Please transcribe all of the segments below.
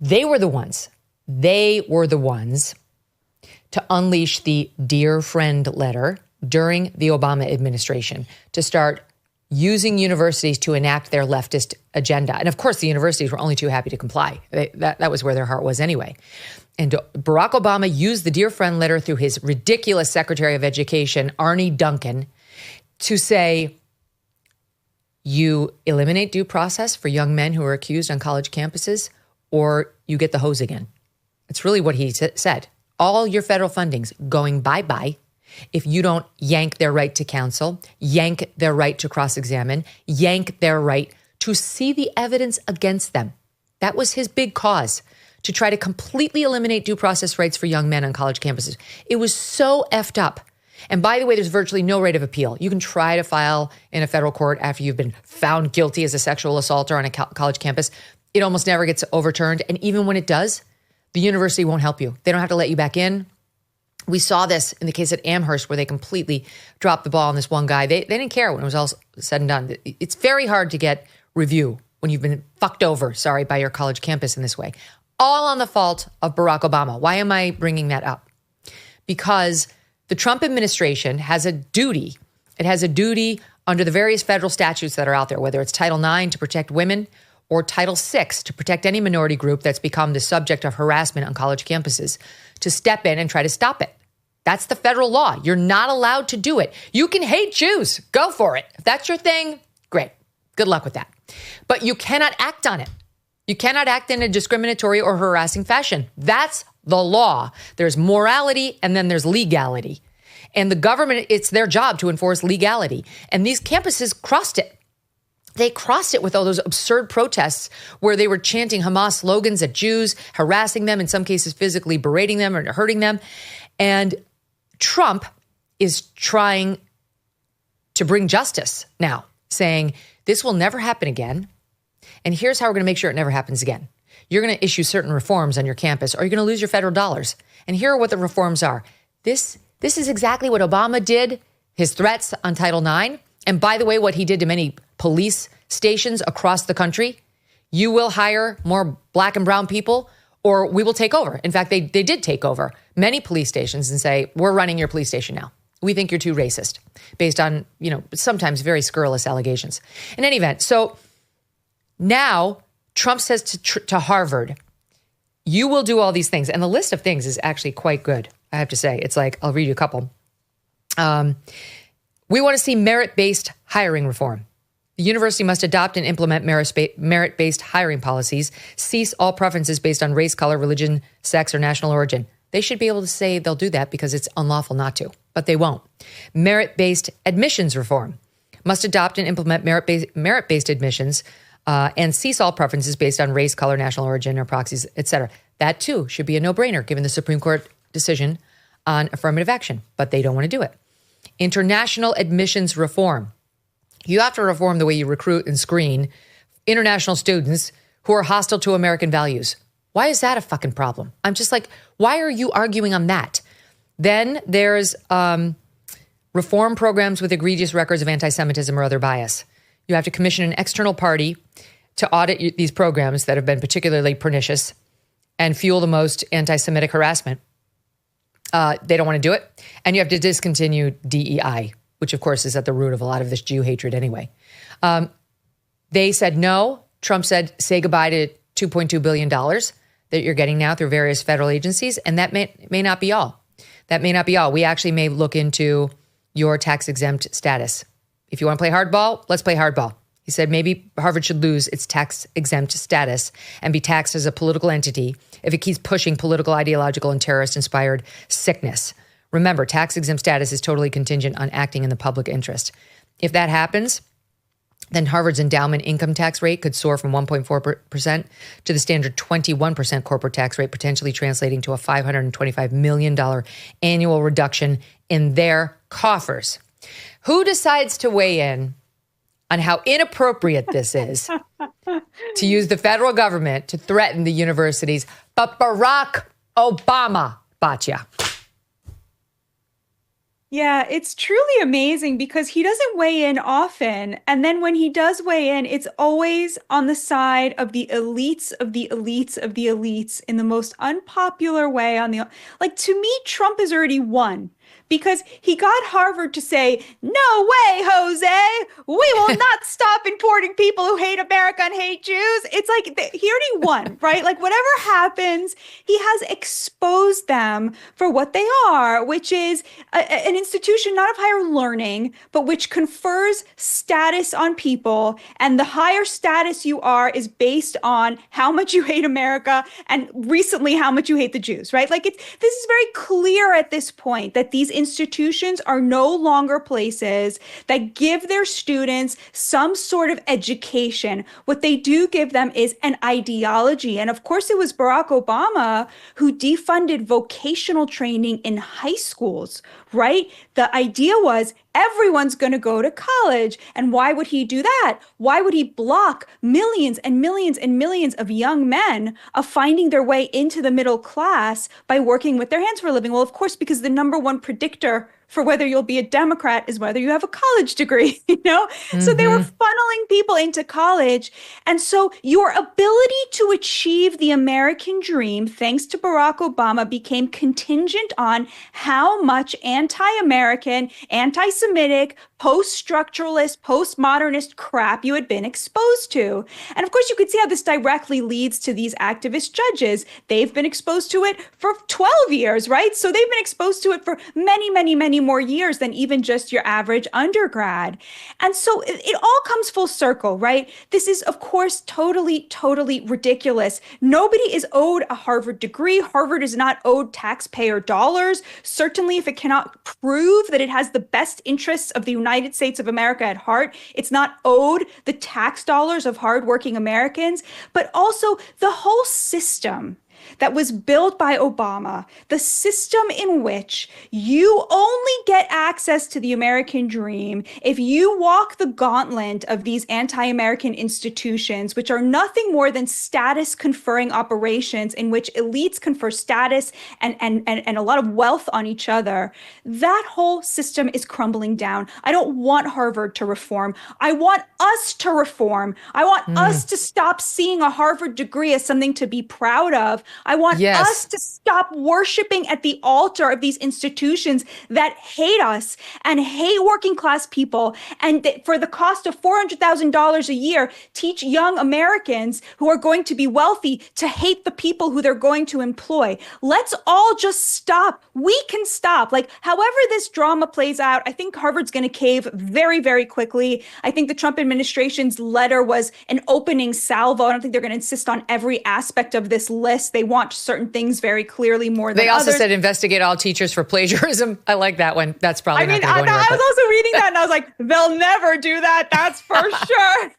They were the ones to unleash the Dear Friend letter during the Obama administration to start using universities to enact their leftist agenda. And of course, the universities were only too happy to comply. That was where their heart was anyway. And Barack Obama used the Dear Friend letter through his ridiculous Secretary of Education, Arne Duncan, to say, you eliminate due process for young men who are accused on college campuses, or you get the hose again. It's really what he said. All your federal funding's going bye-bye if you don't yank their right to counsel, yank their right to cross-examine, yank their right to see the evidence against them. That was his big cause, to try to completely eliminate due process rights for young men on college campuses. It was so effed up. And by the way, there's virtually no right of appeal. You can try to file in a federal court after you've been found guilty as a sexual assaulter on a college campus. It almost never gets overturned. And even when it does, the university won't help you. They don't have to let you back in. We saw this in the case at Amherst where they completely dropped the ball on this one guy. They didn't care when it was all said and done. It's very hard to get review when you've been fucked over, by your college campus in this way. All on the fault of Barack Obama. Why am I bringing that up? Because the Trump administration has a duty. It has a duty under the various federal statutes that are out there, whether it's Title IX to protect women or Title VI to protect any minority group that's become the subject of harassment on college campuses, to step in and try to stop it. That's the federal law. You're not allowed to do it. You can hate Jews. Go for it. If that's your thing, great. Good luck with that. But you cannot act on it. You cannot act in a discriminatory or harassing fashion. That's the law. There's morality and then there's legality. And the government, it's their job to enforce legality. And these campuses crossed it. They crossed it with all those absurd protests where they were chanting Hamas slogans at Jews, harassing them, in some cases physically berating them or hurting them. And Trump is trying to bring justice now, saying this will never happen again. And here's how we're going to make sure it never happens again. You're going to issue certain reforms on your campus, or you're going to lose your federal dollars. And here are what the reforms are. This is exactly what Obama did, his threats on Title IX. And by the way, what he did to many police stations across the country. You will hire more black and brown people, or we will take over. In fact, they did take over many police stations and say, we're running your police station now. We think you're too racist, based on, sometimes very scurrilous allegations. In any event, so now Trump says to Harvard, you will do all these things. And the list of things is actually quite good, I have to say. It's like, I'll read you a couple. We want to see merit-based hiring reform. The university must adopt and implement merit-based hiring policies, cease all preferences based on race, color, religion, sex, or national origin. They should be able to say they'll do that because it's unlawful not to, but they won't. Merit-based admissions reform must adopt and implement merit-based admissions and cease all preferences based on race, color, national origin, or proxies, etc. That, too, should be a no-brainer given the Supreme Court decision on affirmative action, but they don't want to do it. International admissions reform. You have to reform the way you recruit and screen international students who are hostile to American values. Why is that a fucking problem? I'm just like, why are you arguing on that? Then there's reform programs with egregious records of anti-Semitism or other bias. You have to commission an external party to audit these programs that have been particularly pernicious and fuel the most anti-Semitic harassment. They don't want to do it. And you have to discontinue DEI, which of course is at the root of a lot of this Jew hatred anyway. They said no. Trump said, say goodbye to $2.2 billion that you're getting now through various federal agencies. And that may not be all. That may not be all. We actually may look into your tax-exempt status. If you want to play hardball, let's play hardball. He said maybe Harvard should lose its tax-exempt status and be taxed as a political entity if it keeps pushing political, ideological, and terrorist-inspired sickness. Remember, tax-exempt status is totally contingent on acting in the public interest. If that happens, then Harvard's endowment income tax rate could soar from 1.4% to the standard 21% corporate tax rate, potentially translating to a $525 million annual reduction in their coffers. Who decides to weigh in on how inappropriate this is to use the federal government to threaten the universities? But Barack Obama, Batya. Yeah, it's truly amazing because he doesn't weigh in often. And then when he does weigh in, it's always on the side of the elites of the elites of the elites in the most unpopular way like to me, Trump has already won because he got Harvard to say, "No way, Jose. We will not stop importing people who hate America and hate Jews." It's like he already won, right? Like whatever happens, he has exposed them for what they are, which is an institution not of higher learning, but which confers status on people. And the higher status you are is based on how much you hate America and recently how much you hate the Jews, right? Like this is very clear at this point that these institutions are no longer places that give their students some sort of education. What they do give them is an ideology. And of course, it was Barack Obama who defunded vocational training in high schools, right? The idea was everyone's going to go to college. And why would he do that? Why would he block millions and millions and millions of young men of finding their way into the middle class by working with their hands for a living? Well, of course, because the number one predictor for whether you'll be a Democrat is whether you have a college degree, you know? So they were funneling people into college. And so your ability to achieve the American dream, thanks to Barack Obama, became contingent on how much anti-American, anti-Semitic, post-structuralist, post-modernist crap you had been exposed to. And of course, you could see how this directly leads to these activist judges. They've been exposed to it for 12 years, right? So they've been exposed to it for many, many, many more years than even just your average undergrad. And so it all comes full circle, right? This is, of course, totally, totally ridiculous. Nobody is owed a Harvard degree. Harvard is not owed taxpayer dollars. Certainly, if it cannot prove that it has the best interests of the United States of America at heart, it's not owed the tax dollars of hardworking Americans, but also the whole system that was built by Obama, the system in which you only get access to the American dream if you walk the gauntlet of these anti-American institutions, which are nothing more than status conferring operations in which elites confer status and a lot of wealth on each other. That whole system is crumbling down. I don't want Harvard to reform. I want us to reform. I want us to stop seeing a Harvard degree as something to be proud of. I want us to stop worshiping at the altar of these institutions that hate us and hate working class people. And for the cost of $400,000 a year, teach young Americans who are going to be wealthy to hate the people who they're going to employ. Let's all just stop. We can stop. Like, however this drama plays out, I think Harvard's going to cave very, very quickly. I think the Trump administration's letter was an opening salvo. I don't think they're going to insist on every aspect of this list. They want certain things very clearly more than They also others. said investigate all teachers for plagiarism. I like that one. That's probably not going to go anywhere. I was also reading that and I was like, they'll never do that. That's for sure.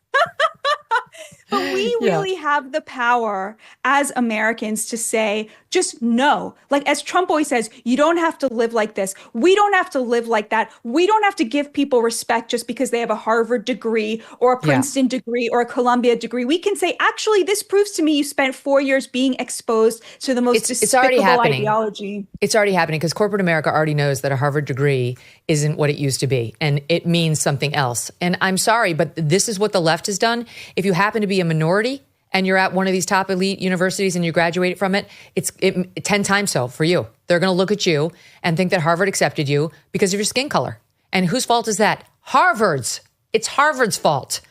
But we really have the power as Americans to say, just no. Like, as Trump always says, you don't have to live like this. We don't have to live like that. We don't have to give people respect just because they have a Harvard degree or a Princeton degree or a Columbia degree. We can say, actually, this proves to me you spent 4 years being exposed to the most despicable ideology. It's already happening because corporate America already knows that a Harvard degree isn't what it used to be, and it means something else. And I'm sorry, but this is what the left has done. If you happen to be a minority and you're at one of these top elite universities and you graduate from it, it's 10 times so for you. They're going to look at you and think that Harvard accepted you because of your skin color. And whose fault is that? Harvard's. It's Harvard's fault.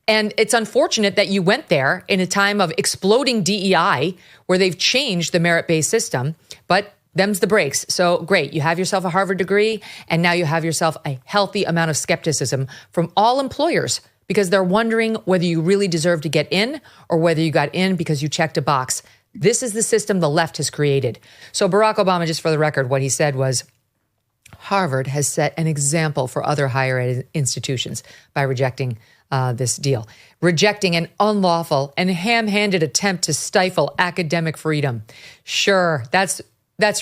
And it's unfortunate that you went there in a time of exploding DEI where they've changed the merit-based system, but them's the breaks. So great, you have yourself a Harvard degree, and now you have yourself a healthy amount of skepticism from all employers because they're wondering whether you really deserve to get in or whether you got in because you checked a box. This is the system the left has created. So Barack Obama, just for the record, what he said was, Harvard has set an example for other higher ed institutions by rejecting this deal, rejecting an unlawful and ham-handed attempt to stifle academic freedom. Sure, that's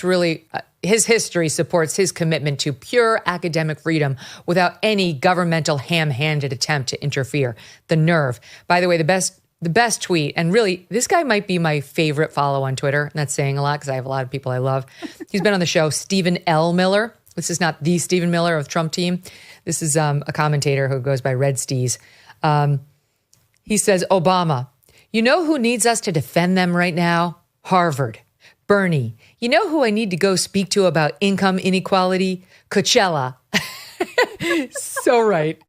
really his history supports his commitment to pure academic freedom without any governmental ham-handed attempt to interfere. The nerve. By the way, the best tweet, and really, this guy might be my favorite follow on Twitter. And that's saying a lot because I have a lot of people I love. He's been on the show, Stephen L. Miller. This is not the Stephen Miller of Trump team. This is a commentator who goes by Red Steez. He says, Obama, you know who needs us to defend them right now? Harvard. Bernie, you know who I need to go speak to about income inequality? Coachella. So right.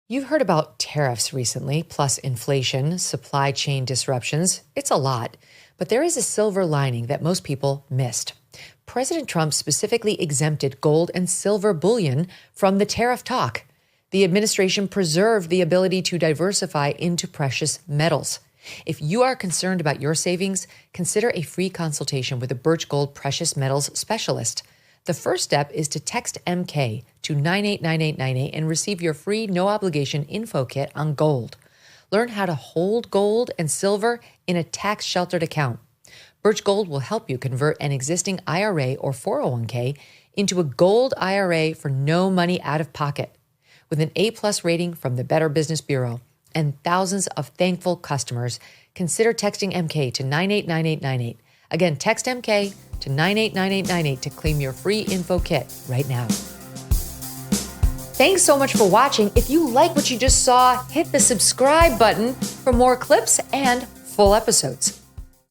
You've heard about tariffs recently, plus inflation, supply chain disruptions. It's a lot, but there is a silver lining that most people missed. President Trump specifically exempted gold and silver bullion from the tariff talk. The administration preserved the ability to diversify into precious metals. If you are concerned about your savings, consider a free consultation with a Birch Gold precious metals specialist. The first step is to text MK to 989898 and receive your free no-obligation info kit on gold. Learn how to hold gold and silver in a tax-sheltered account. Birch Gold will help you convert an existing IRA or 401k into a gold IRA for no money out of pocket. With an A-plus rating from the Better Business Bureau and thousands of thankful customers, consider texting MK to 989898. Again, text MK to 989898 to claim your free info kit right now. Thanks so much for watching. If you like what you just saw, hit the subscribe button for more clips and full episodes.